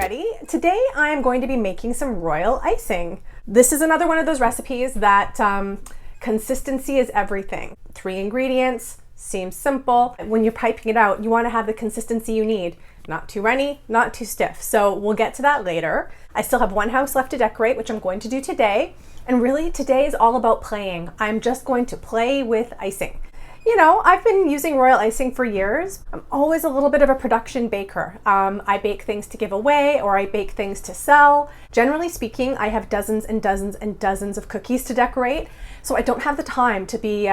ready. Today I am going to be making some royal icing. This is another one of those recipes that consistency is everything. 3 ingredients, seems simple. When you're piping it out, you want to have the consistency you need. Not too runny, not too stiff. So we'll get to that later. I still have one house left to decorate, which I'm going to do today. And really today is all about playing. I'm just going to play with icing. You know, I've been using royal icing for years. I'm always a little bit of a production baker. I bake things to give away, or I bake things to sell. Generally speaking, I have dozens and dozens and dozens of cookies to decorate, so I don't have the time to be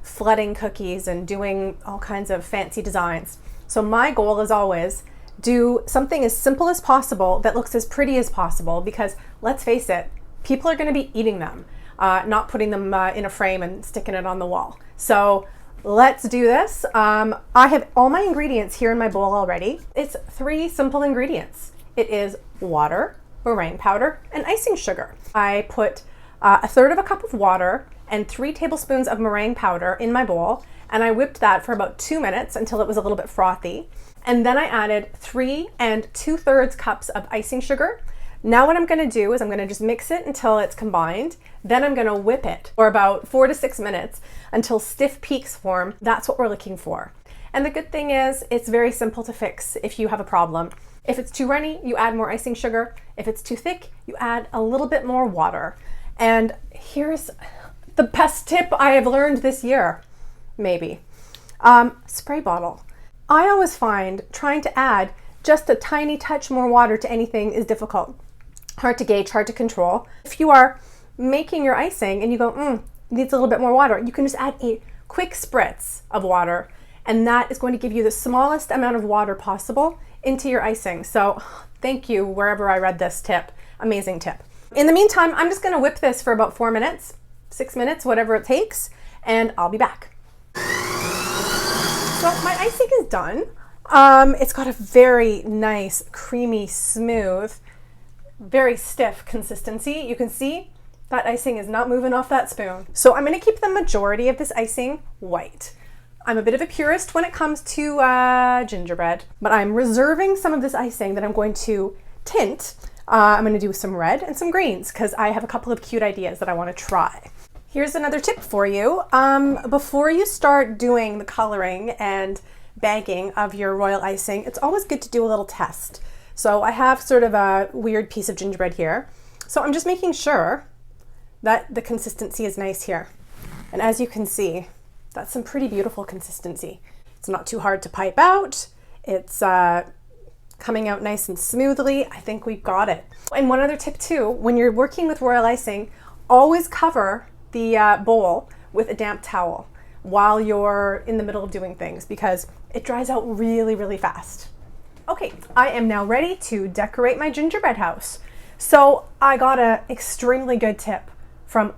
flooding cookies and doing all kinds of fancy designs. So my goal is always do something as simple as possible that looks as pretty as possible, because let's face it, people are going to be eating them, not putting them in a frame and sticking it on the wall. So let's do this. I have all my ingredients here in my bowl already. It's 3 simple ingredients. It is water, meringue powder, and icing sugar. I put 1/3 of a cup of water and 3 tablespoons of meringue powder in my bowl, and I whipped that for about 2 minutes until it was a little bit frothy. And then I added 3 2/3 cups of icing sugar. Now what I'm going to do is I'm going to just mix it until it's combined. Then I'm going to whip it for about 4 to 6 minutes until stiff peaks form. That's what we're looking for. And the good thing is it's very simple to fix if you have a problem. If it's too runny, you add more icing sugar. If it's too thick, you add a little bit more water. And here's the best tip I have learned this year, maybe. Spray bottle. I always find trying to add just a tiny touch more water to anything is difficult. Hard to gauge, hard to control. If you are making your icing and you go, needs a little bit more water, you can just add a quick spritz of water, and that is going to give you the smallest amount of water possible into your icing. So thank you wherever I read this tip. Amazing tip. In the meantime, I'm just going to whip this for about 4 minutes, 6 minutes, whatever it takes, and I'll be back. So my icing is done. It's got a very nice, creamy, smooth, very stiff consistency. You can see that icing is not moving off that spoon. So I'm going to keep the majority of this icing white. I'm a bit of a purist when it comes to gingerbread, but I'm reserving some of this icing that I'm going to tint. I'm going to do some red and some greens because I have a couple of cute ideas that I want to try. Here's another tip for you. Before you start doing the coloring and bagging of your royal icing, it's always good to do a little test. So I have sort of a weird piece of gingerbread here. So I'm just making sure that the consistency is nice here. And as you can see, that's some pretty beautiful consistency. It's not too hard to pipe out. It's coming out nice and smoothly. I think we've got it. And one other tip too, when you're working with royal icing, always cover the bowl with a damp towel while you're in the middle of doing things, because it dries out really, really fast. Okay, I am now ready to decorate my gingerbread house. So I got an extremely good tip from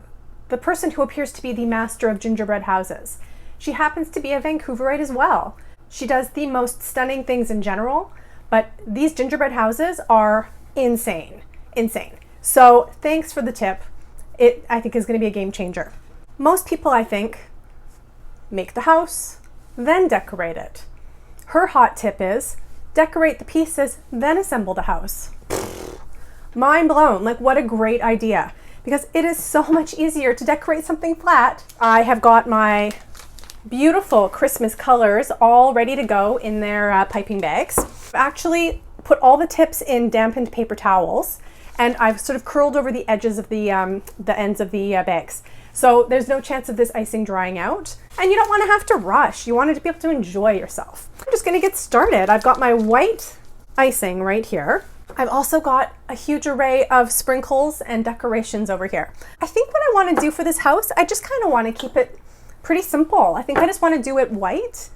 the person who appears to be the master of gingerbread houses. She happens to be a Vancouverite as well. She does the most stunning things in general, but these gingerbread houses are insane, insane. So thanks for the tip. It, I think, is going to be a game changer. Most people, I think, make the house, then decorate it. Her hot tip is decorate the pieces, then assemble the house. Mind blown. Like, what a great idea, because it is so much easier to decorate something flat. I have got my beautiful Christmas colors all ready to go in their piping bags. I've actually put all the tips in dampened paper towels, and I've sort of curled over the edges of the ends of the bags. So there's no chance of this icing drying out. And you don't want to have to rush. You want to be able to enjoy yourself. I'm just going to get started. I've got my white icing right here. I've also got a huge array of sprinkles and decorations over here. I think what I want to do for this house, I just kind of want to keep it pretty simple. I think I just want to do it white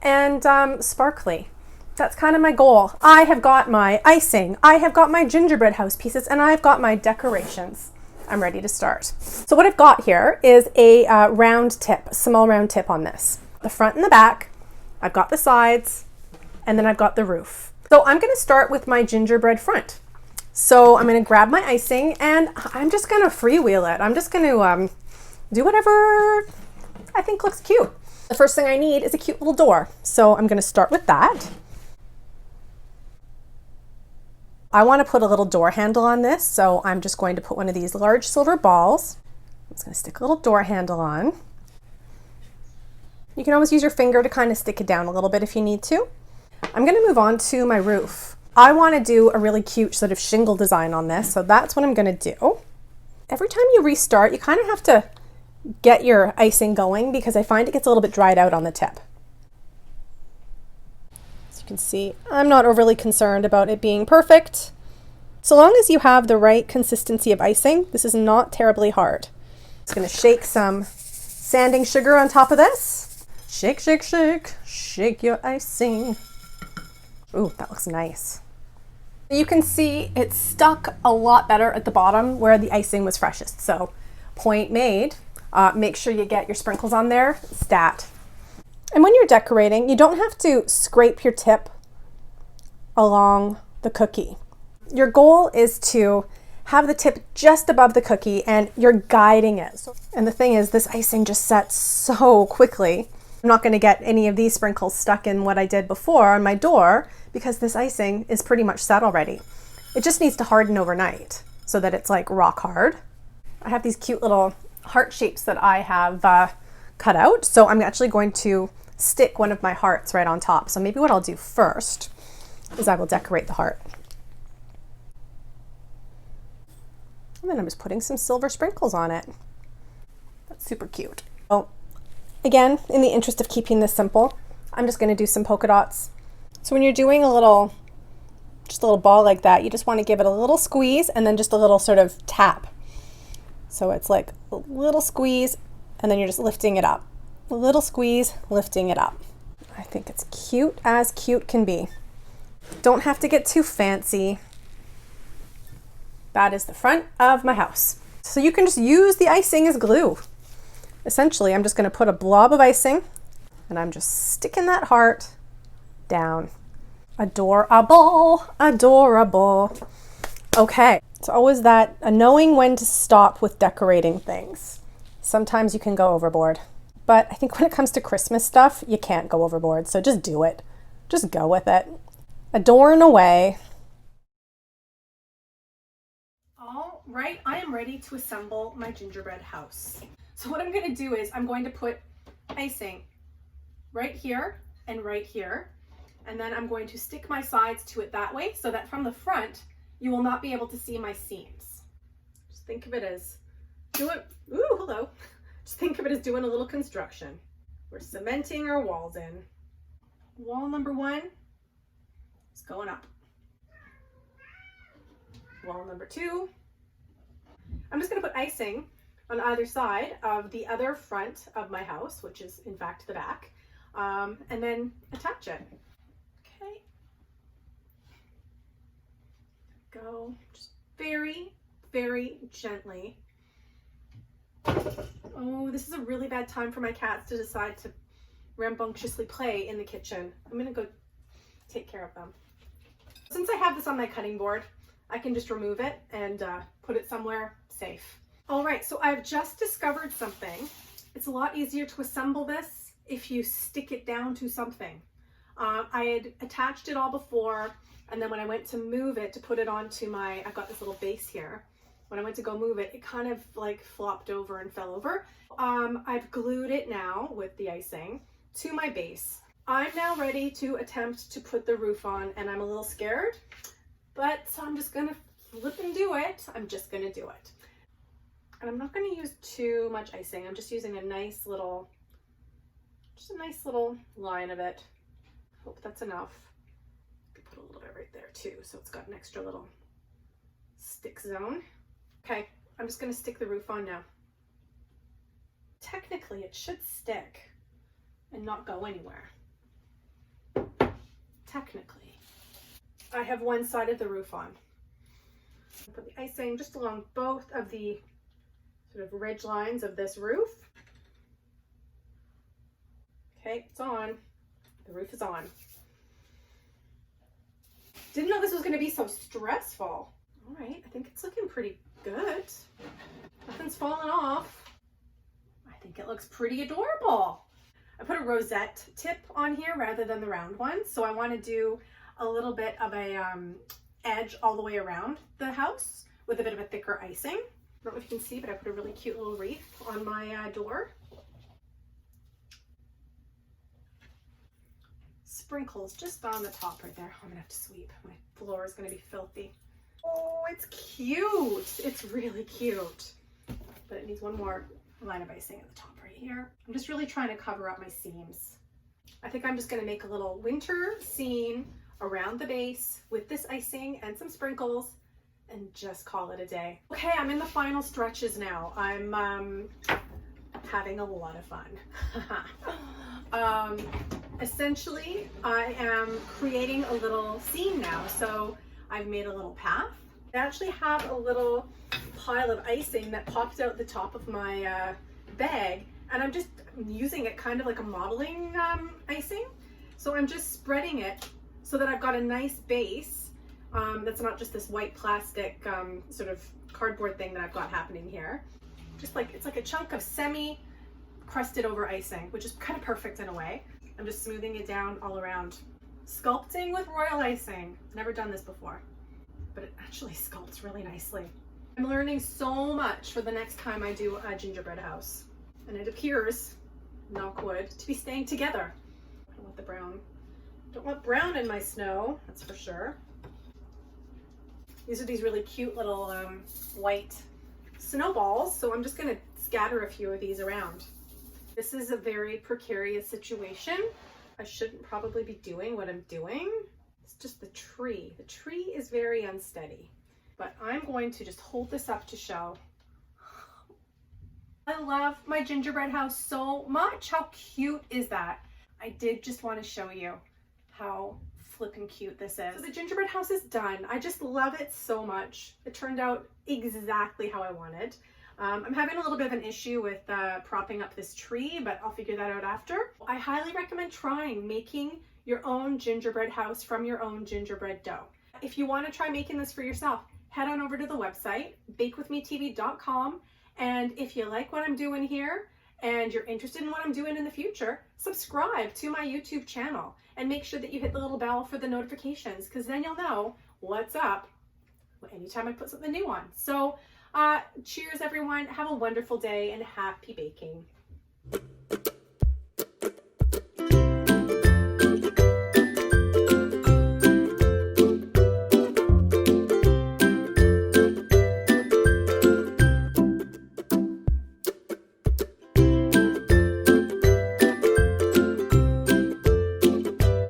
and sparkly. That's kind of my goal. I have got my icing, I have got my gingerbread house pieces, and I've got my decorations. I'm ready to start. So what I've got here is a round tip, a small round tip on this. The front and the back, I've got the sides, and then I've got the roof. So I'm going to start with my gingerbread front. So I'm going to grab my icing and I'm just going to freewheel it. I'm just going to do whatever I think looks cute. The first thing I need is a cute little door. So I'm going to start with that. I want to put a little door handle on this, so I'm just going to put one of these large silver balls. I'm just going to stick a little door handle on. You can always use your finger to kind of stick it down a little bit if you need to. I'm going to move on to my roof. I want to do a really cute sort of shingle design on this, so that's what I'm going to do. Every time you restart, you kind of have to get your icing going because I find it gets a little bit dried out on the tip. As you can see, I'm not overly concerned about it being perfect. So long as you have the right consistency of icing, this is not terribly hard. Just going to shake some sanding sugar on top of this. Shake, shake, shake, shake your icing. Ooh, that looks nice. You can see it stuck a lot better at the bottom where the icing was freshest. So point made. Make sure you get your sprinkles on there, stat. And when you're decorating, you don't have to scrape your tip along the cookie. Your goal is to have the tip just above the cookie and you're guiding it. And the thing is, this icing just sets so quickly. I'm not going to get any of these sprinkles stuck in what I did before on my door because this icing is pretty much set already. It just needs to harden overnight so that it's like rock hard. I have these cute little heart shapes that I have cut out. So I'm actually going to stick one of my hearts right on top. So maybe what I'll do first is I will decorate the heart. And then I'm just putting some silver sprinkles on it. That's super cute. Oh, again, in the interest of keeping this simple, I'm just going to do some polka dots. So when you're doing just a little ball like that, you just want to give it a little squeeze and then just a little sort of tap. So it's like a little squeeze and then you're just lifting it up. A little squeeze, lifting it up. I think it's cute as cute can be. Don't have to get too fancy. That is the front of my house. So you can just use the icing as glue. Essentially, I'm just going to put a blob of icing and I'm just sticking that heart down. Adorable, adorable. Okay, it's always that knowing when to stop with decorating things. Sometimes you can go overboard, but I think when it comes to Christmas stuff, you can't go overboard. So just do it. Just go with it. Adorn away. All right, I am ready to assemble my gingerbread house. So what I'm going to do is I'm going to put icing right here and right here. And then I'm going to stick my sides to it that way so that from the front, you will not be able to see my seams. Just think of it as doing a little construction. We're cementing our walls in. Wall number 1 is going up. Wall number 2. I'm just going to put icing on either side of the other front of my house, which is in fact the back, and then attach it. Okay. Go just very, very gently. Oh, this is a really bad time for my cats to decide to rambunctiously play in the kitchen. I'm gonna go take care of them. Since I have this on my cutting board, I can just remove it and put it somewhere safe. All right, so I've just discovered something. It's a lot easier to assemble this if you stick it down to something. I had attached it all before, and then when I went to move it to put it onto I've got this little base here. When I went to go move it, it kind of like flopped over and fell over. I've glued it now with the icing to my base. I'm now ready to attempt to put the roof on, and I'm a little scared, but I'm just gonna flip and do it. I'm just gonna do it. And I'm not gonna use too much icing. I'm just using a nice little line of it. Hope that's enough. Put a little bit right there too, so it's got an extra little stick zone. Okay, I'm just gonna stick the roof on now. Technically, it should stick and not go anywhere. Technically. I have one side of the roof on. I'll put the icing just along both of the sort of ridge lines of this roof. Okay, it's on. The roof is on. Didn't know this was going to be so stressful. All right, I think it's looking pretty good. Nothing's falling off. I think it looks pretty adorable. I put a rosette tip on here rather than the round one, so I want to do a little bit of a edge all the way around the house with a bit of a thicker icing. I don't know if you can see, but I put a really cute little wreath on my door. Sprinkles just on the top right there. I'm gonna have to sweep. My floor is gonna be filthy. Oh, it's cute. It's really cute. But it needs one more line of icing at the top right here. I'm just really trying to cover up my seams. I think I'm just gonna make a little winter scene around the base with this icing and some sprinkles and just call it a day. Okay, I'm in the final stretches now. I'm having a lot of fun. Essentially, I am creating a little scene now. So I've made a little path. I actually have a little pile of icing that pops out the top of my bag, and I'm just using it kind of like a modeling icing. So I'm just spreading it so that I've got a nice base that's not just this white plastic sort of cardboard thing that I've got happening here. Just like, it's like a chunk of semi crusted over icing, which is kind of perfect in a way. I'm just smoothing it down all around. Sculpting with royal icing. Never done this before, but it actually sculpts really nicely. I'm learning so much for the next time I do a gingerbread house. And it appears, knock wood, to be staying together. I don't want the brown. Don't want brown in my snow, that's for sure. These are these really cute little white snowballs, so I'm just gonna scatter a few of these around. This is a very precarious situation. I shouldn't probably be doing what I'm doing. It's just the tree. The tree is very unsteady, but I'm going to just hold this up to show. I love my gingerbread house so much. How cute is that? I did just want to show you how flippin' cute this is. So the gingerbread house is done. I just love it so much. It turned out exactly how I wanted. I'm having a little bit of an issue with propping up this tree, but I'll figure that out after. I highly recommend trying making your own gingerbread house from your own gingerbread dough. If you want to try making this for yourself, head on over to the website, bakewithmetv.com, and if you like what I'm doing here and you're interested in what I'm doing in the future, subscribe to my YouTube channel and make sure that you hit the little bell for the notifications, because then you'll know what's up anytime I put something new on. So cheers everyone, have a wonderful day and happy baking.